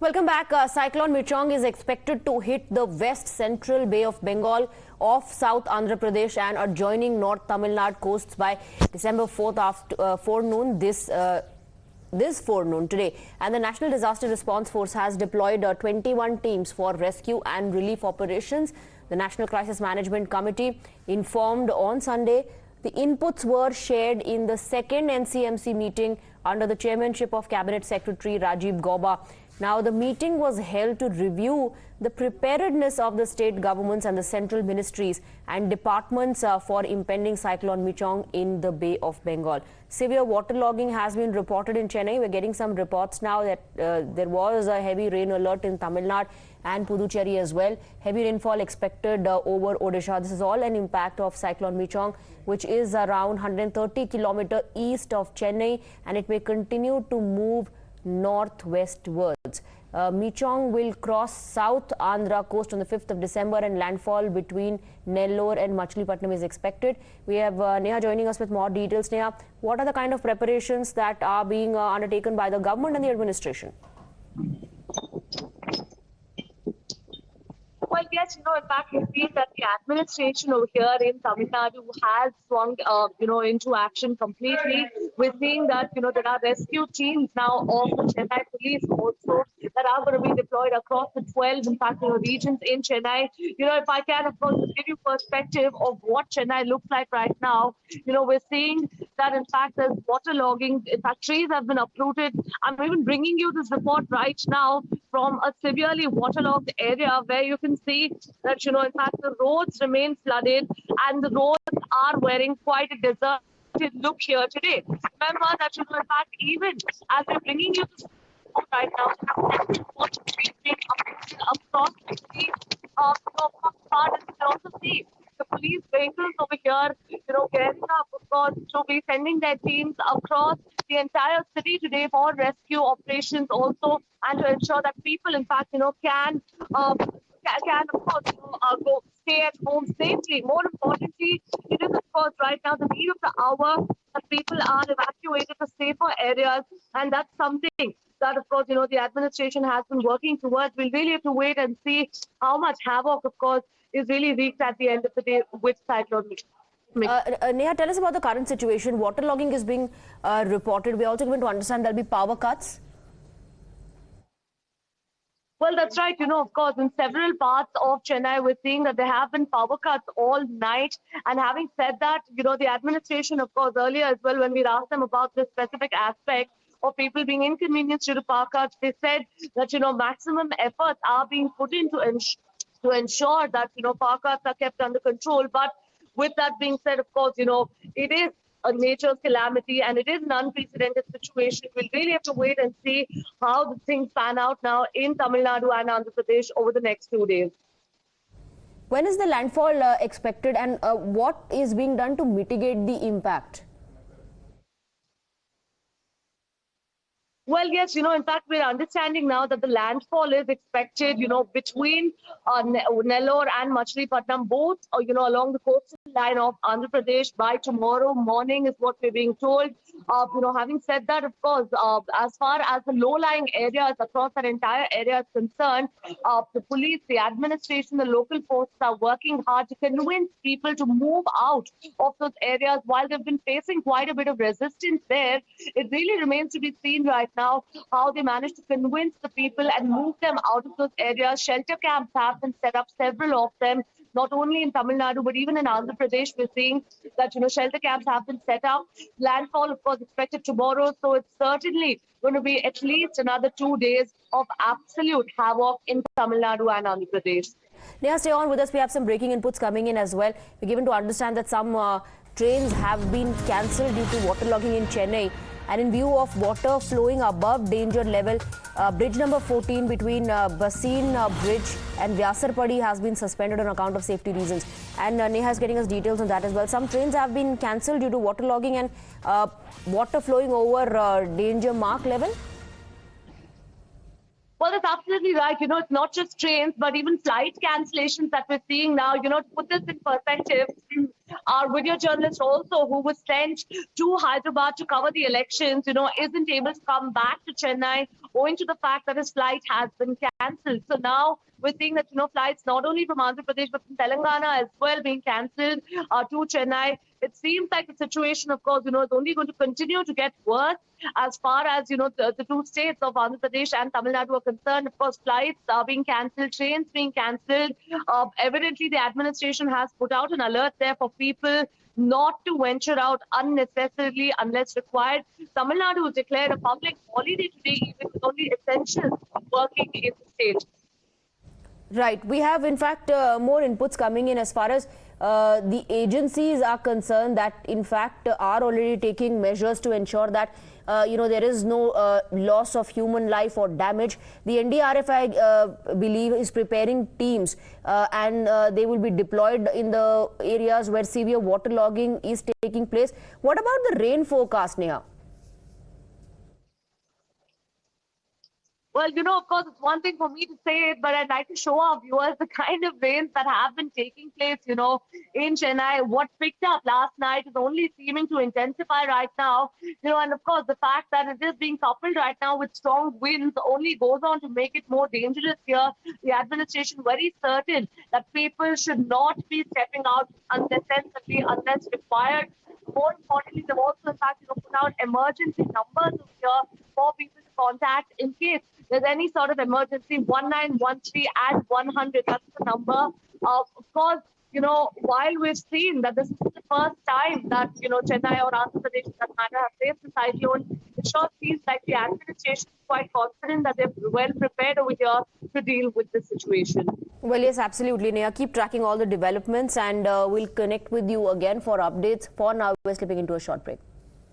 Welcome back. Cyclone Michaung is expected to hit the west central Bay of Bengal off South Andhra Pradesh and adjoining North Tamil Nadu coasts by December 4th after forenoon this forenoon today. And the National Disaster Response Force has deployed 21 teams for rescue and relief operations. The National Crisis Management Committee informed on Sunday the inputs were shared in the second NCMC meeting under the chairmanship of Cabinet Secretary Rajiv Gauba. Now, the meeting was held to review the preparedness of the state governments and the central ministries and departments for impending Cyclone Michaung in the Bay of Bengal. Severe waterlogging has been reported in Chennai. We're getting some reports now that there was a heavy rain alert in Tamil Nadu and Puducherry as well. Heavy rainfall expected over Odisha. This is all an impact of Cyclone Michaung, which is around 130 kilometers east of Chennai, and it may continue to move northwestwards. Michaung will cross South Andhra coast on the 5th of December and landfall between Nellore and Machilipatnam is expected. We have Neha joining us with more details. Neha, what are the kind of preparations that are being undertaken by the government and the administration? Well, yes, in fact, we feel that the administration over here in Tamil Nadu has swung, into action completely. We're seeing that, there are rescue teams now of the Chennai police also that are going to be deployed across the 12, in fact, regions in Chennai. If I can, of course, give you perspective of what Chennai looks like right now, we're seeing that, in fact, there's waterlogging. In fact, trees have been uprooted. I'm even bringing you this report right now from a severely waterlogged area where you can see that, in fact, the roads remain flooded and the roads are wearing quite a deserted look here today. Remember that, in fact, even as we're bringing you this right now, across the city, part, and you can also see the police vehicles over here, gearing up, of course, to be sending their teams across the entire city today for rescue operations also, and to ensure that people, in fact, can of course, go stay at home safely. More importantly, it is, of course, right now the need of the hour that people are evacuated to safer areas, and that's something that, of course, the administration has been working towards. We'll really have to wait and see how much havoc, of course, is really wreaked at the end of the day with Cyclone Michaung. Neha, tell us about the current situation. Waterlogging is being reported. We're also going to understand there'll be power cuts. Well, that's right. Of course, in several parts of Chennai, we're seeing that there have been power cuts all night. And having said that, the administration, of course, earlier as well, when we asked them about this specific aspect of people being inconvenienced due to power cuts, they said that, maximum efforts are being put in to ensure that, power cuts are kept under control. But with that being said, of course, it is a nature's calamity and it is an unprecedented situation. We'll really have to wait and see how the things pan out now in Tamil Nadu and Andhra Pradesh over the next 2 days. When is the landfall expected, and what is being done to mitigate the impact? Well, yes, in fact, we're understanding now that the landfall is expected, between Nellore and Machilipatnam, both, along the coastal line of Andhra Pradesh by tomorrow morning is what we're being told. Having said that, of course, as far as the low-lying areas across that entire area is concerned, the police, the administration, the local forces are working hard to convince people to move out of those areas. While they've been facing quite a bit of resistance there, it really remains to be seen right now how they managed to convince the people and move them out of those areas. Shelter camps have been set up, several of them, not only in Tamil Nadu, but even in Andhra Pradesh. We're seeing that, shelter camps have been set up. Landfall, of course, expected tomorrow. So it's certainly going to be at least another 2 days of absolute havoc in Tamil Nadu and Andhra Pradesh. Neha, stay on with us. We have some breaking inputs coming in as well. We're given to understand that some trains have been cancelled due to waterlogging in Chennai. And in view of water flowing above danger level, bridge number 14 between Basin Bridge and Vyasarpadi has been suspended on account of safety reasons. And Neha is getting us details on that as well. Some trains have been cancelled due to waterlogging and water flowing over danger mark level. Well, that's absolutely right. It's not just trains, but even flight cancellations that we're seeing now. To put this in perspective, Our video journalist also, who was sent to Hyderabad to cover the elections, isn't able to come back to Chennai owing to the fact that his flight has been cancelled. So now we're seeing that, flights not only from Andhra Pradesh but from Telangana as well being cancelled to Chennai. It seems like the situation, of course, is only going to continue to get worse as far as, the two states of Andhra Pradesh and Tamil Nadu are concerned. Of course, flights are being cancelled, trains being cancelled. Evidently, the administration has put out an alert there for people not to venture out unnecessarily unless required. Tamil Nadu has declared a public holiday today, even with only essentials working in the state. Right. We have, in fact, more inputs coming in as far as the agencies are concerned that, in fact, are already taking measures to ensure that, there is no loss of human life or damage. The NDRF, I believe, is preparing teams and they will be deployed in the areas where severe waterlogging is taking place. What about the rain forecast, Neha? Well, of course, it's one thing for me to say it, but I'd like to show our viewers the kind of rains that have been taking place, in Chennai. What picked up last night is only seeming to intensify right now, and of course, the fact that it is being coupled right now with strong winds only goes on to make it more dangerous here. The administration very certain that people should not be stepping out unnecessarily unless required. More importantly, they've also, in fact, put out emergency numbers here for people to contact in case there's any sort of emergency. 1913 and 100. That's the number. Of course, while we've seen that this is the first time that, Chennai or Andhra Pradesh, for that matter, have faced the cyclone, it sure seems like the administration is quite confident that they're well prepared over here to deal with the situation. Well, yes, absolutely, Neha. Keep tracking all the developments and we'll connect with you again for updates. For now, we're slipping into a short break.